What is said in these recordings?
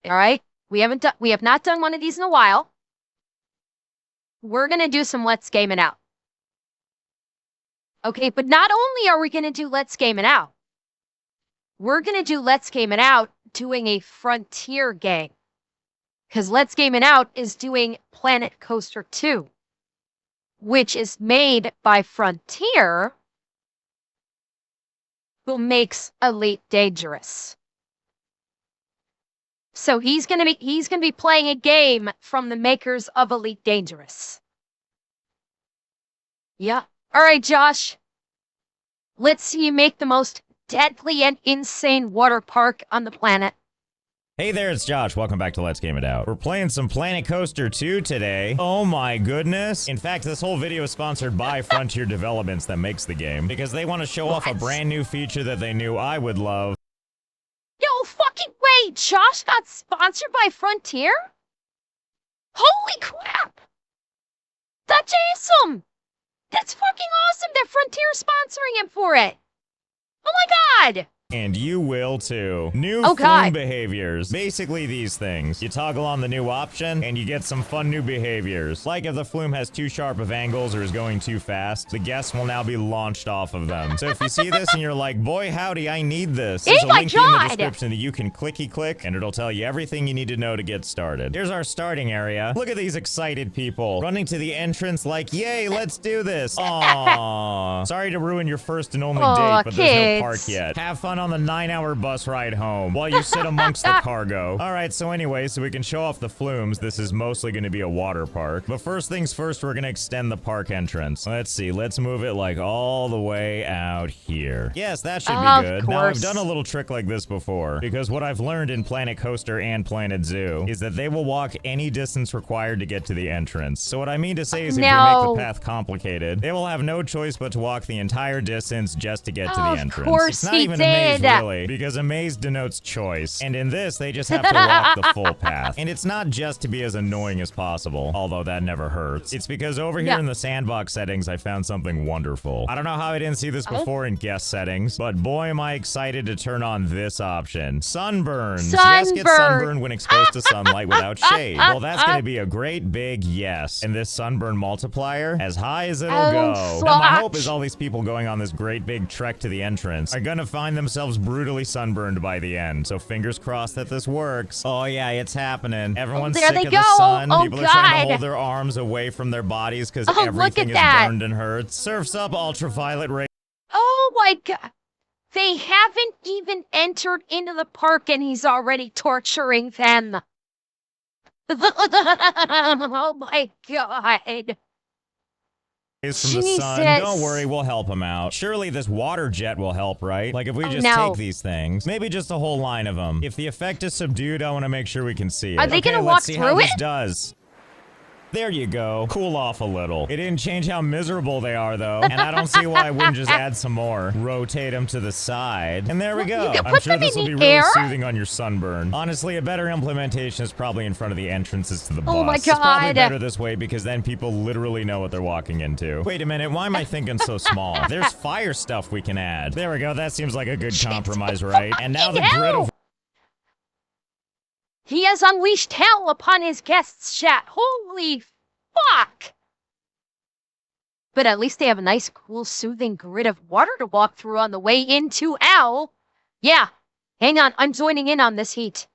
All right? We have not done one of these in a while. We're going to do some Let's Game It Out. Okay, but not only are we going to do Let's Game It Out, we're going to do Let's Game It Out doing a Frontier game. Because Let's Game It Out is doing Planet Coaster 2, which is made by Frontier, who makes Elite Dangerous. So he's gonna be playing a game from the makers of Elite Dangerous. Yeah. All right, Josh. Let's see you make the most deadly and insane water park on the planet. Hey there, it's Josh. Welcome back to Let's Game It Out. We're playing some Planet Coaster 2 today. Oh my goodness. In fact, this whole video is sponsored by Frontier Developments that makes the game, because they want to show off a brand new feature that they knew I would love. Yo, fucking wait! Josh got sponsored by Frontier? Holy crap! That's awesome! That's fucking awesome that Frontier's sponsoring him for it! Oh my god! And you will too. New Oh, flume God. behaviors. Basically these things. You toggle on the new option, and you get some fun new behaviors. Like if the flume has too sharp of angles or is going too fast, the guests will now be launched off of them. So if you see this and you're like, boy howdy, I need this, there's a link in the description that you can clicky-click, and it'll tell you everything you need to know to get started. Here's our starting area. Look at these excited people running to the entrance like, yay, let's do this. Aww. Sorry to ruin your first and only date, but there's no park yet. Have fun on the 9-hour bus ride home while you sit amongst the cargo. Alright, so anyway, so we can show off the flumes. This is mostly going to be a water park. But first things first, we're going to extend the park entrance. Let's see, let's move it like all the way out here. Yes, that should be good. Now, I've done a little trick like this before, because what I've learned in Planet Coaster and Planet Zoo is that they will walk any distance required to get to the entrance. So what I mean to say is if you make the path complicated, they will have no choice but to walk the entire distance just to get to the entrance. Of course it's not even a maze, really, because a maze denotes choice, and in this, they just have to walk the full path. And it's not just to be as annoying as possible, although that never hurts. It's because over here in the sandbox settings, I found something wonderful. I don't know how I didn't see this before in guest settings, but boy am I excited to turn on this option. Sunburns. Yes, get sunburned when exposed to sunlight without shade. Well, that's going to be a great big yes. And this sunburn multiplier, as high as it'll go. Now, my hope is all these people going on this great big trek to the entrance are gonna find themselves brutally sunburned by the end. So fingers crossed that this works. Oh yeah, it's happening. Everyone's sick of the sun. People are trying to hold their arms away from their bodies because everything is burned and hurts. Surf's up, ultraviolet rays. Oh my god. They haven't even entered into the park and he's already torturing them. Oh my god. From the sun. Don't worry, we'll help him out. Surely this water jet will help, right? Like if we just take these things, maybe just a whole line of them. If the effect is subdued, I want to make sure we can see it. Are they gonna walk through it? Let's see how this does. There you go. Cool off a little. It didn't change how miserable they are, though. And I don't see why I wouldn't just add some more. Rotate them to the side. And there we go. I'm sure this will be really soothing on your sunburn. Honestly, a better implementation is probably in front of the entrances to the bus. Oh my god. It's probably better this way because then people literally know what they're walking into. Wait a minute. Why am I thinking so small? There's fire stuff we can add. There we go. That seems like a good compromise, right? And now the grid of... He has unleashed hell upon his guests, chat. Holy fuck! But at least they have a nice, cool, soothing grid of water to walk through on the way into L. Yeah, hang on. I'm joining in on this heat.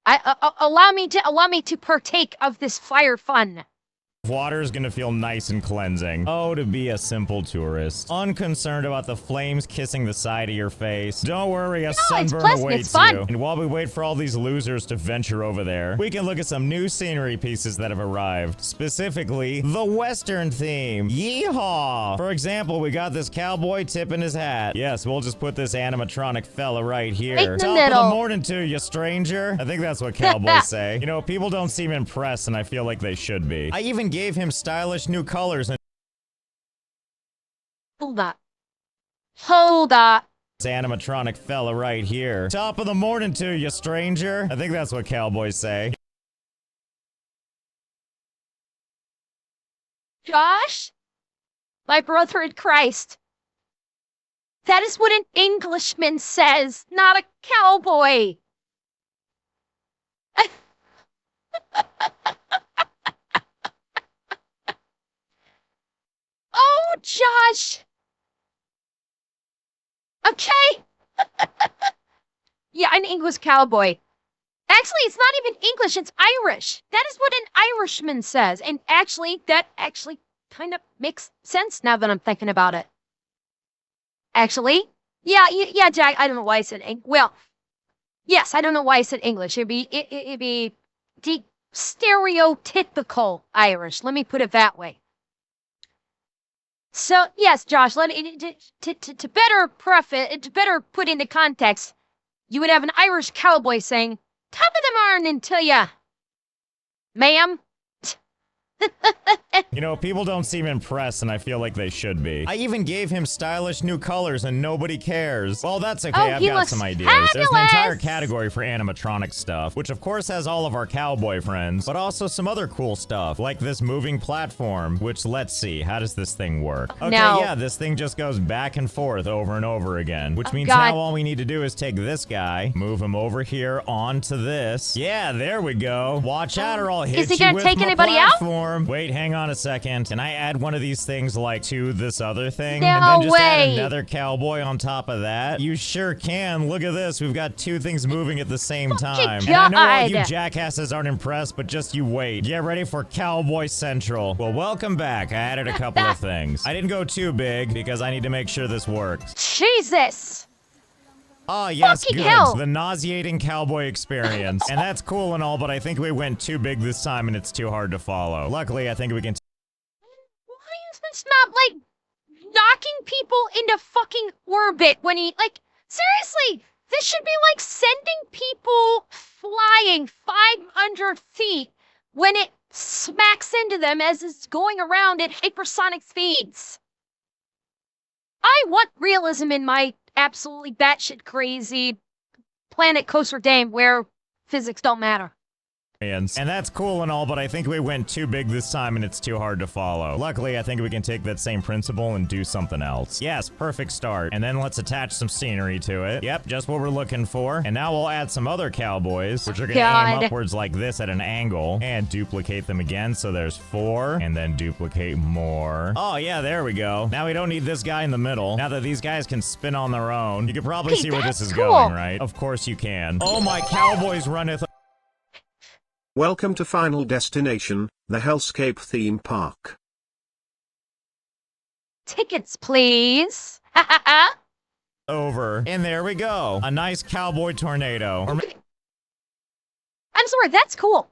Allow me to partake of this fire fun. Water is gonna feel nice and cleansing. Oh, to be a simple tourist. Unconcerned about the flames kissing the side of your face. Don't worry, a sunburn awaits you. And while we wait for all these losers to venture over there, we can look at some new scenery pieces that have arrived. Specifically, the Western theme. Yeehaw! For example, we got this cowboy tipping his hat. Yes, we'll just put this animatronic fella right here. Right in the Top middle. of the morning to you, stranger. I think that's what cowboys say. You know, people don't seem impressed, and I feel like they should be. I even gave him stylish new colors and Hold up. this animatronic fella right here. Top of the morning to you, stranger. I think that's what cowboys say. Josh? My brother in Christ. That is what an Englishman says, not a cowboy. Oh, Josh. Okay. Yeah, an English cowboy. Actually, it's not even English, it's Irish. That is what an Irishman says. And actually, that actually kind of makes sense now that I'm thinking about it. Actually, yeah, Jack, I don't know why I said well, yes, I don't know why I said English. It'd be the stereotypical Irish. Let me put it that way. So, yes, Josh, to better to better put into context, you would have an Irish cowboy saying, "Top of the morning to ya, ma'am." You know, people don't seem impressed, and I feel like they should be. I even gave him stylish new colors, and nobody cares. Well, that's okay, Oh, I've he got looks some ideas. fabulous. There's an entire category for animatronic stuff, which of course has all of our cowboy friends, but also some other cool stuff, like this moving platform, which, let's see, how does this thing work? Okay, No. yeah, this thing just goes back and forth over and over again, which means God. now all we need to do is take this guy, move him over here onto this. Yeah, there we go. Watch out or I'll hit Is he you gonna with take my anybody out? platform. Wait, hang on a second. Can I add one of these things like to this other thing? No and then just add way. another cowboy on top of that? You sure can. Look at this. We've got two things moving at the same time. And I know all you God. jackasses aren't impressed, but just you wait. Get ready for Cowboy Central. Well, welcome back. I added a couple of things. I didn't go too big because I need to make sure this works. Jesus. Oh, yes, Fucking good. hell. The nauseating cowboy experience. And that's cool and all, but I think we went too big this time and it's too hard to follow. Luckily, I think we can... Why is this not, like, knocking people into fucking orbit when he, like, seriously, this should be like sending people flying 500 feet when it smacks into them as it's going around at hypersonic speeds. I want realism in my absolutely batshit crazy planet coaster game where physics don't matter. And that's cool and all, but I think we went too big this time and it's too hard to follow. Luckily, I think we can take that same principle and do something else. Yes, perfect start. And then let's attach some scenery to it. Yep, just what we're looking for. And now we'll add some other cowboys, which are gonna aim upwards like this at an angle, and duplicate them again, so there's 4, and then duplicate more. Oh yeah, there we go. Now we don't need this guy in the middle. Now that these guys can spin on their own, you can probably see where this is going, right? Of course you can. Oh, my cowboys runneth. Welcome to Final Destination, the Hellscape theme park. Tickets, please. Over. And there we go. A nice cowboy tornado. Or I'm sorry, that's cool.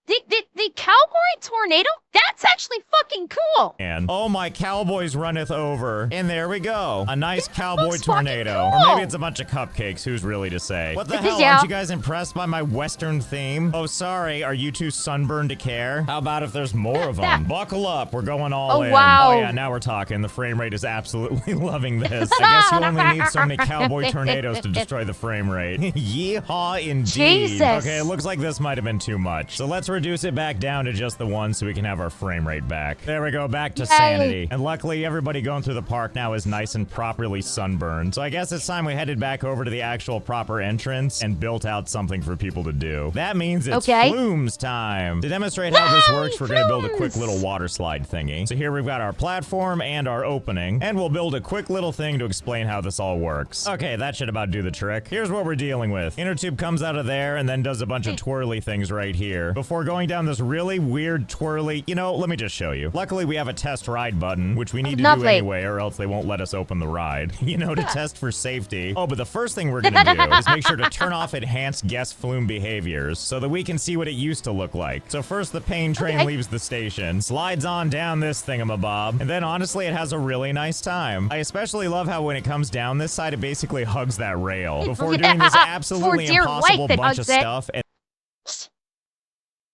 The cowboy tornado? That's actually fucking cool. and oh, my cowboys runneth over. And there we go. A nice cowboy looks fucking tornado. cool. Or maybe it's a bunch of cupcakes. Who's really to say? What the hell? Yeah. Aren't you guys impressed by my Western theme? Oh, sorry. Are you too sunburned to care? How about if there's more of them? Buckle up. We're going all in. Wow. Oh, yeah. Now we're talking. The frame rate is absolutely loving this. I guess you only need so many cowboy tornadoes to destroy the frame rate. Yeehaw indeed. Jesus. Okay, it looks like this might have been too much. So let's reduce it back down to just the one so we can have our frame rate back. There we go, back to sanity. And luckily, everybody going through the park now is nice and properly sunburned. So I guess it's time we headed back over to the actual proper entrance and built out something for people to do. That means it's flumes time. To demonstrate how this works, we're going to build a quick little water slide thingy. So here we've got our platform and our opening, and we'll build a quick little thing to explain how this all works. Okay, that should about do the trick. Here's what we're dealing with. Inner tube comes out of there and then does a bunch of twirly things right here before going down this really weird twirly, you know, let me just show you. Luckily, we have a test ride button, which we need to do anyway, or else they won't let us open the ride. You know, to test for safety. Oh, but the first thing we're gonna do is make sure to turn off enhanced guest flume behaviors so that we can see what it used to look like. So first, the pain train leaves the station, slides on down this thingamabob, and then honestly, it has a really nice time. I especially love how when it comes down this side, it basically hugs that rail before doing this absolutely impossible bunch of stuff. And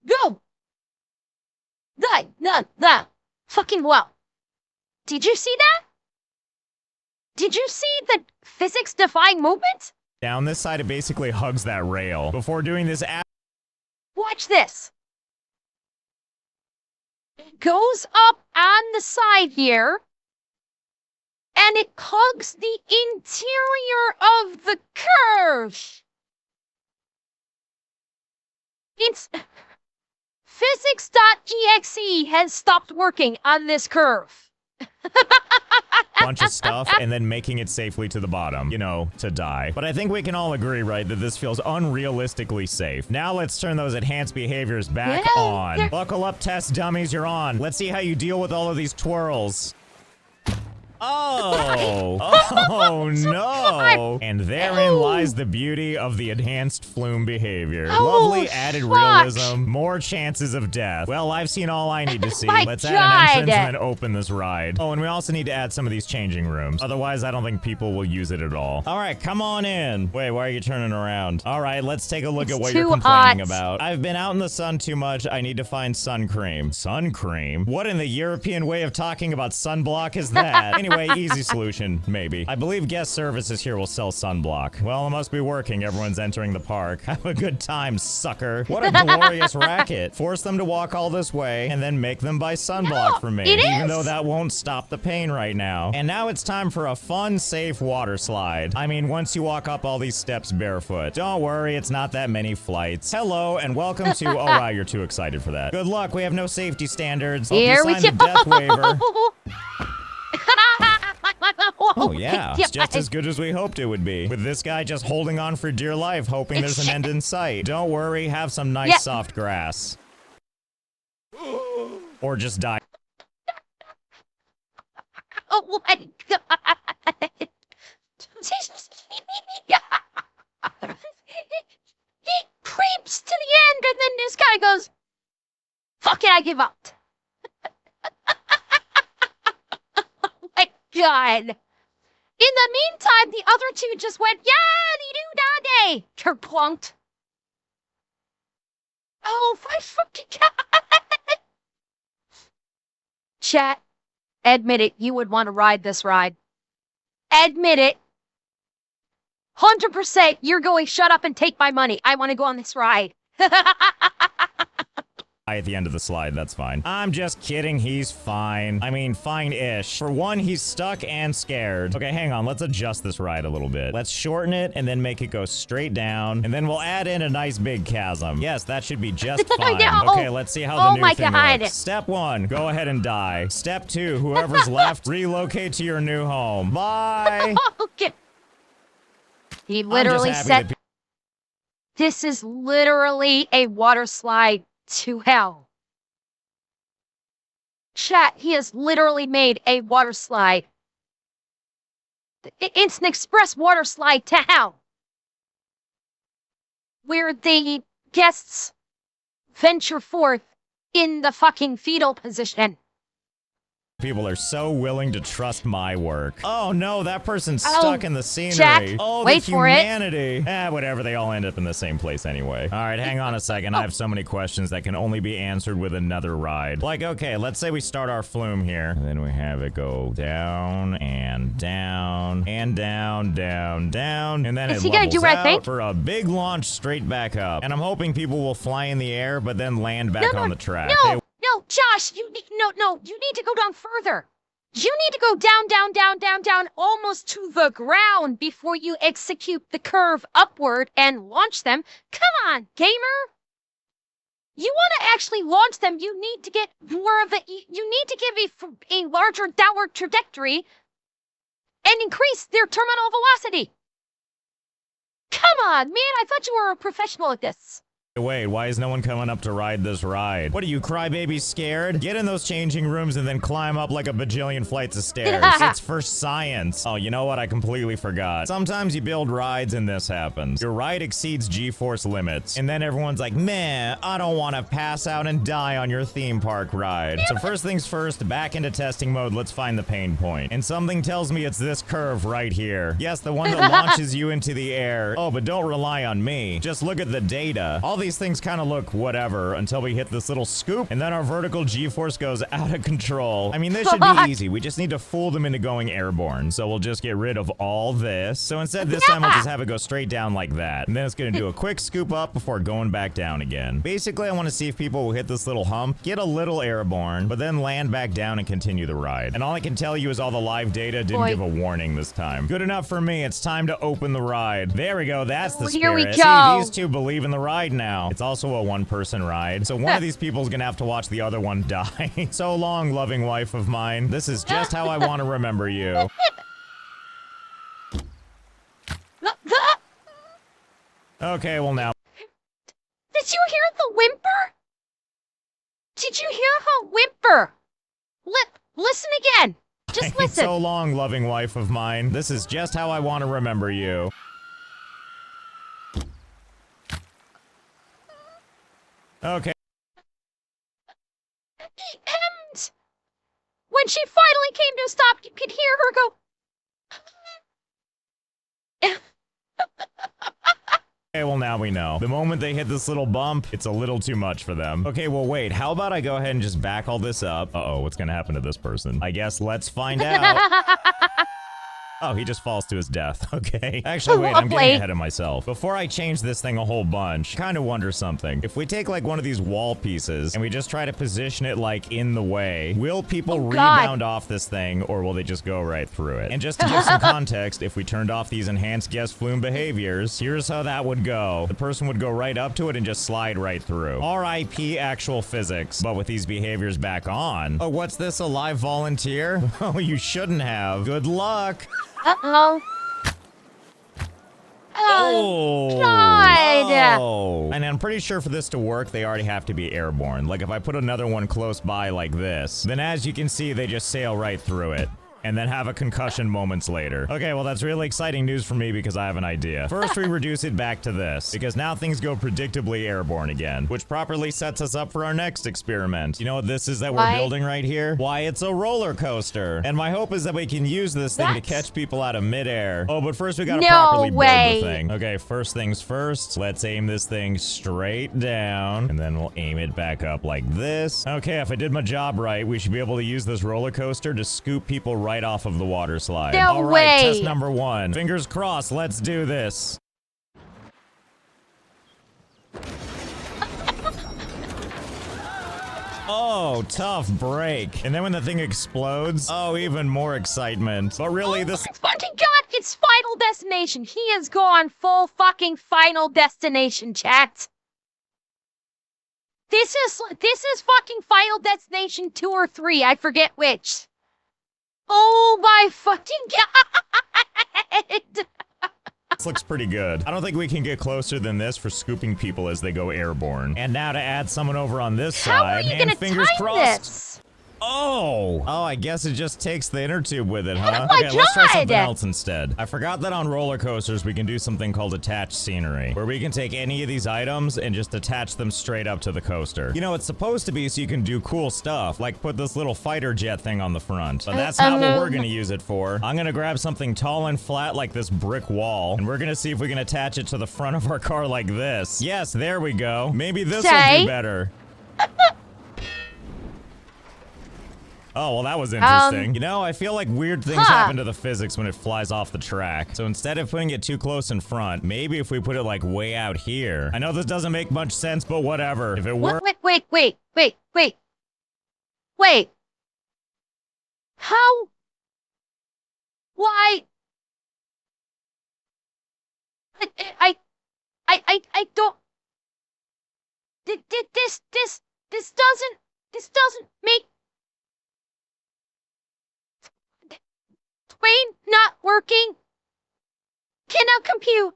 Go! That. Fucking well. Did you see that? Did you see the physics-defying movement? down this side, it basically hugs that rail before doing this. Watch this. It goes up on the side here, and it hugs the interior of the curve. It's physics.exe has stopped working on this curve. Bunch of stuff and then making it safely to the bottom, you know, to die. But I think we can all agree, right, that this feels unrealistically safe. Now let's turn those enhanced behaviors back on. Buckle up, test dummies, you're on. Let's see how you deal with all of these twirls. Oh, oh no. And therein lies the beauty of the enhanced flume behavior. Lovely added realism, more chances of death. Well, I've seen all I need to see. Let's add an entrance and then open this ride. Oh, and we also need to add some of these changing rooms. Otherwise, I don't think people will use it at all. All right, come on in. Wait, why are you turning around? All right, let's take a look at what you're complaining about. I've been out in the sun too much. I need to find sun cream. Sun cream? What in the European way of talking about sunblock is that? Anyway, easy solution, maybe. I believe guest services here will sell sunblock. Well, it must be working. Everyone's entering the park. Have a good time, sucker. What a glorious racket. Force them to walk all this way and then make them buy sunblock from me. Even though that won't stop the pain right now. And now it's time for a fun, safe water slide. I mean, once you walk up all these steps barefoot. Don't worry, it's not that many flights. Hello, and welcome to... Oh, wow, you're too excited for that. Good luck. We have no safety standards. Here we go. The death waiver. Oh yeah, it's just as good as we hoped it would be. With this guy just holding on for dear life, hoping there's an end in sight. Don't worry, have some nice soft grass. Or just die. Oh my God. He creeps to the end and then this guy goes, fuck it, I give up. God. In the meantime, the other two just went, yeah-dee-doo-da-day, kerplunked. Oh, my fucking God. Chat, admit it, you would want to ride this ride. Admit it. 100% you're going, shut up and take my money. I want to go on this ride. At the end of the slide, that's fine. I'm just kidding, he's fine. I mean, fine-ish. For one, he's stuck and scared. Okay, hang on, let's adjust this ride a little bit. Let's shorten it and then make it go straight down. And then we'll add in a nice big chasm. Yes, that should be just fine. Okay, let's see how the new thing looks. Step 1, go ahead and die. Step 2, whoever's left, relocate to your new home. Bye! Okay. He literally said, this is literally a water slide to hell. Chat, he has literally made a water slide. It's an express water slide to hell. Where the guests venture forth in the fucking fetal position. People are so willing to trust my work. Oh no, that person's stuck in the scenery. Jack, oh, wait the for humanity. Whatever, they all end up in the same place anyway. All right, hang on a second. I have so many questions that can only be answered with another ride. Like, okay, let's say we start our flume here. And then we have it go down and down and down, down, down. And then it levels out for a big launch straight back up. And I'm hoping people will fly in the air, but then land back on the track. No, Josh, you need to go down further. You need to go down, down, down, down, down, almost to the ground before you execute the curve upward and launch them. Come on, gamer. You want to actually launch them, you need to get more of you need to give a larger downward trajectory and increase their terminal velocity. Come on, man, I thought you were a professional at this. Wait, why is no one coming up to ride this ride? What are you, crybabies scared? Get in those changing rooms and then climb up like a bajillion flights of stairs. It's for science. Oh, you know what? I completely forgot. Sometimes you build rides and this happens. Your ride exceeds G-force limits. And then everyone's like, man, I don't want to pass out and die on your theme park ride. So first things first, back into testing mode, let's find the pain point. And something tells me it's this curve right here. Yes, the one that launches you into the air. Oh, but don't rely on me. Just look at the data. All these things kind of look whatever until we hit this little scoop and then our vertical G-force goes out of control. I mean, this should be easy. We just need to fool them into going airborne. So we'll just get rid of all this. So instead this time we'll just have it go straight down like that. And then it's going to do a quick scoop up before going back down again. Basically, I want to see if people will hit this little hump, get a little airborne, but then land back down and continue the ride. And all I can tell you is all the live data didn't give a warning this time. Good enough for me. It's time to open the ride. There we go. That's the spirit. Here we go. See, these two believe in the ride now. now. It's also a one-person ride, so one of these people's gonna have to watch the other one die. So long, loving wife of mine. This is just how I want to remember you. Okay, well now. Did you hear the whimper? Did you hear her whimper? Listen again. Just listen. So long, loving wife of mine. This is just how I want to remember you. Okay. And when she finally came to a stop, you could hear her go. Okay, well now we know. The moment they hit this little bump, it's a little too much for them. Okay, well wait, how about I go ahead and just back all this up? Uh-oh, what's gonna happen to this person? I guess let's find out. Oh, he just falls to his death. Okay. Actually, wait, I'm getting ahead of myself. Before I change this thing a whole bunch, kind of wonder something. If we take like one of these wall pieces and we just try to position it like in the way, will people rebound off this thing or will they just go right through it? And just to give some context, if we turned off these enhanced guest flume behaviors, here's how that would go. The person would go right up to it and just slide right through. RIP actual physics. But with these behaviors back on. Oh, what's this? A live volunteer? Oh, you shouldn't have. Good luck. Uh-oh. Oh, God. no. And I'm pretty sure for this to work, they already have to be airborne. Like if I put another one close by like this, then as you can see, they just sail right through it. And then have a concussion moments later. Okay, well that's really exciting news for me because I have an idea. First, we reduce it back to this, because now things go predictably airborne again, which properly sets us up for our next experiment. You know what this is that we're building right here? Why, it's a roller coaster. And my hope is that we can use this thing to catch people out of midair. Oh, but first we gotta properly build the thing. Okay, first things first, let's aim this thing straight down, and then we'll aim it back up like this. Okay, if I did my job right, we should be able to use this roller coaster to scoop people right off of the water slide. No All right, way. test number 1. Fingers crossed, let's do this. Oh, tough break. And then when the thing explodes, oh, even more excitement. But really, this... Fucking God, it's Final Destination. He has gone full fucking Final Destination, chat. This is fucking Final Destination 2 or 3. I forget which. Oh my fucking God! This looks pretty good. I don't think we can get closer than this for scooping people as they go airborne. And now to add someone over on this side. How are you gonna fingers time crossed. this? Oh, I guess it just takes the inner tube with it, huh? Oh my Okay, let's try God. something else instead. I forgot that on roller coasters we can do something called attached scenery, where we can take any of these items and just attach them straight up to the coaster. You know, it's supposed to be so you can do cool stuff, like put this little fighter jet thing on the front. But that's not what we're gonna use it for. I'm gonna grab something tall and flat like this brick wall, and we're gonna see if we can attach it to the front of our car like this. Yes, there we go. Maybe this will do better. Oh, well, that was interesting. You know, I feel like weird things happen to the physics when it flies off the track. So instead of putting it too close in front, maybe if we put it like way out here. I know this doesn't make much sense, but whatever. If it works. Wait. How? Why? I don't. This doesn't make. Brain not working. Cannot compute.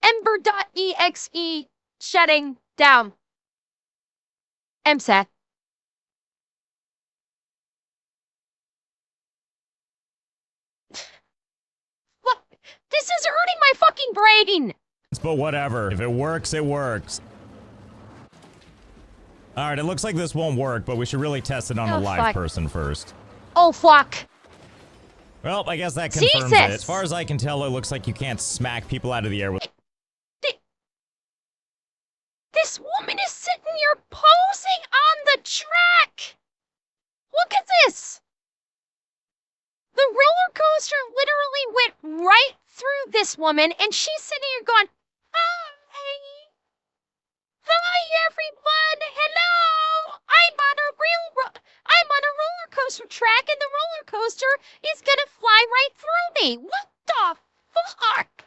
Ember.exe shutting down. MSAT. What? This is hurting my fucking brain. But whatever. If it works, it works. Alright, it looks like this won't work, but we should really test it on a live person first. Oh, fuck. Well, I guess that confirms it. As far as I can tell, it looks like you can't smack people out of the air with... This woman is sitting here posing on the track! Look at this! The roller coaster literally went right through this woman, and she's sitting here going, Hi! Hi, everyone! Hello! I'm on a roller coaster track, and the roller coaster is gonna fly right through me. What the fuck?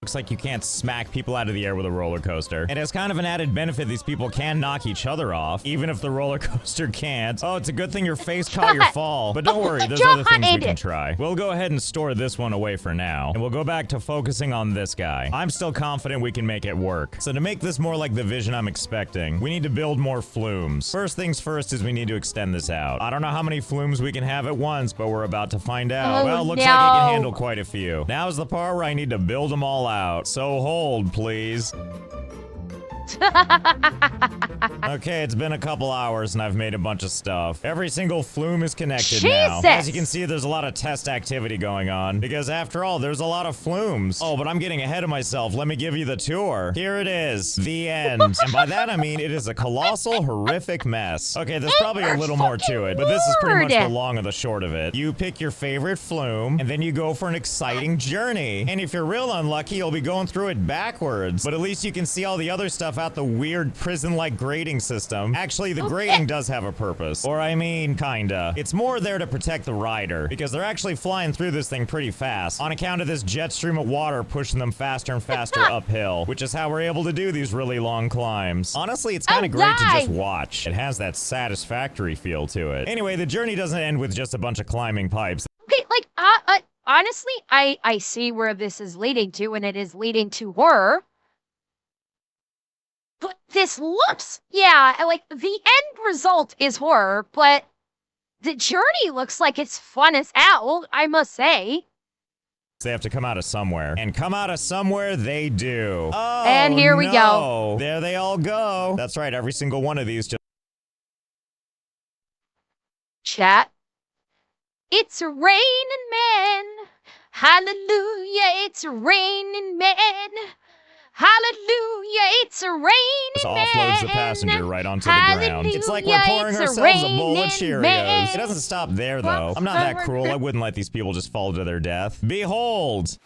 Looks like you can't smack people out of the air with a roller coaster. And as kind of an added benefit, these people can knock each other off, even if the roller coaster can't. Oh, it's a good thing your face caught your fall. But don't worry, there's other things we can try. We'll go ahead and store this one away for now, and we'll go back to focusing on this guy. I'm still confident we can make it work. So to make this more like the vision I'm expecting, we need to build more flumes. First things first is we need to extend this out. I don't know how many flumes we can have at once, but we're about to find out. Well, looks like it can handle quite a few. Now is the part where I need to build them all out. So hold, please. Okay, it's been a couple hours and I've made a bunch of stuff. Every single flume is connected now. As you can see, there's a lot of test activity going on because after all, there's a lot of flumes. Oh, but I'm getting ahead of myself. Let me give you the tour. Here it is, the end. And by that, I mean it is a colossal, horrific mess. Okay, there's probably a little more to it, but this is pretty much the long and the short of it. You pick your favorite flume and then you go for an exciting journey. And if you're real unlucky, you'll be going through it backwards. But at least you can see all the other stuff out the weird prison-like grating system. Actually, the grating does have a purpose. Or I mean, kinda. It's more there to protect the rider, because they're actually flying through this thing pretty fast on account of this jet stream of water pushing them faster and faster uphill, which is how we're able to do these really long climbs. Honestly, it's kind of great to just watch. It has that satisfactory feel to it. Anyway, the journey doesn't end with just a bunch of climbing pipes. Okay, like, honestly, I see where this is leading to, and it is leading to horror. But this looks, yeah, like, the end result is horror, but the journey looks like it's fun as hell, I must say. They have to come out of somewhere. And come out of somewhere they do. Oh, and here we go. There they all go. That's right, every single one of these just... Chat. It's raining men. Hallelujah, it's raining men. Hallelujah, it's raining This offloads the passenger right onto the ground. It's like we're pouring ourselves a bowl of Cheerios. It doesn't stop there, though. I'm not that cruel. I wouldn't let these people just fall to their death. Behold!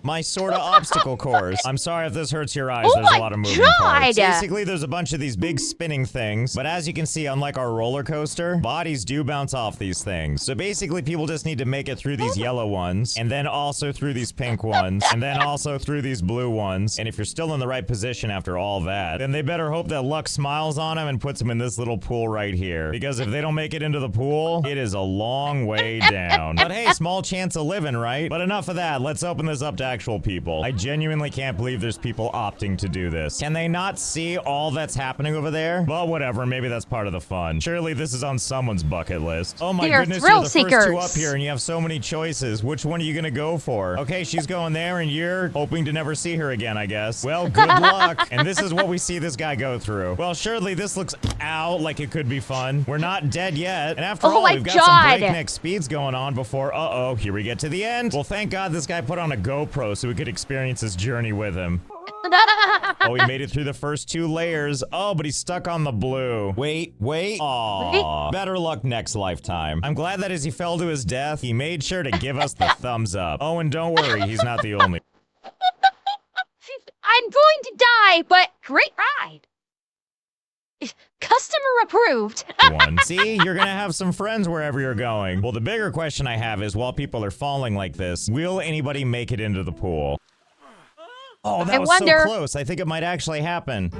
My sort of obstacle course. I'm sorry if this hurts your eyes. There's a lot of moving parts. Basically, there's a bunch of these big spinning things, but as you can see, unlike our roller coaster, bodies do bounce off these things. So basically, people just need to make it through these yellow ones, and then also through these pink ones, and then also through these blue ones. And if you're still in the right position after all that, then they better hope that luck smiles on them and puts them in this little pool right here. Because if they don't make it into the pool, it is a long way down. But hey, small chance of living, right? But enough of that. Let's open this up to actual people. I genuinely can't believe there's people opting to do this. Can they not see all that's happening over there? Well, whatever. Maybe that's part of the fun. Surely this is on someone's bucket list. Oh my goodness, you're the first two up here and you have so many choices. Which one are you gonna go for? Okay, she's going there and you're hoping to never see her again, I guess. Well, good luck. And this is what we see this guy go through. Well, surely this looks like it could be fun. We're not dead yet. And after all, we've got some breakneck speeds going on before, here we get to the end. Well, thank God this guy put on a GoPro so we could experience his journey with him. Oh, he made it through the first 2 layers. Oh, but he's stuck on the blue. Wait. Aw. Better luck next lifetime. I'm glad that as he fell to his death, he made sure to give us the thumbs up. Oh, and don't worry, he's not the only. I'm going to die, but great ride. Customer approved. See, you're gonna have some friends wherever you're going. Well, the bigger question I have is, while people are falling like this, will anybody make it into the pool? Oh, that was so close. I think it might actually happen.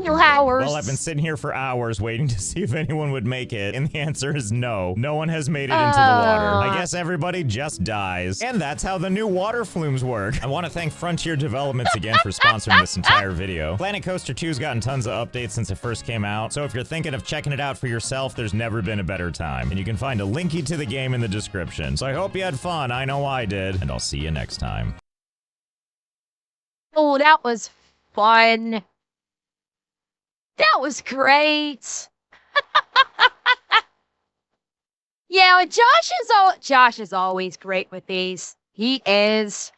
Hours. Well, I've been sitting here for hours waiting to see if anyone would make it, and the answer is no. No one has made it into the water. I guess everybody just dies. And that's how the new water flumes work. I want to thank Frontier Developments again for sponsoring this entire video. Planet Coaster 2's gotten tons of updates since it first came out, so if you're thinking of checking it out for yourself, there's never been a better time. And you can find a linky to the game in the description. So I hope you had fun. I know I did. And I'll see you next time. Oh, that was fun. That was great. Yeah, Josh is always great with these. He is.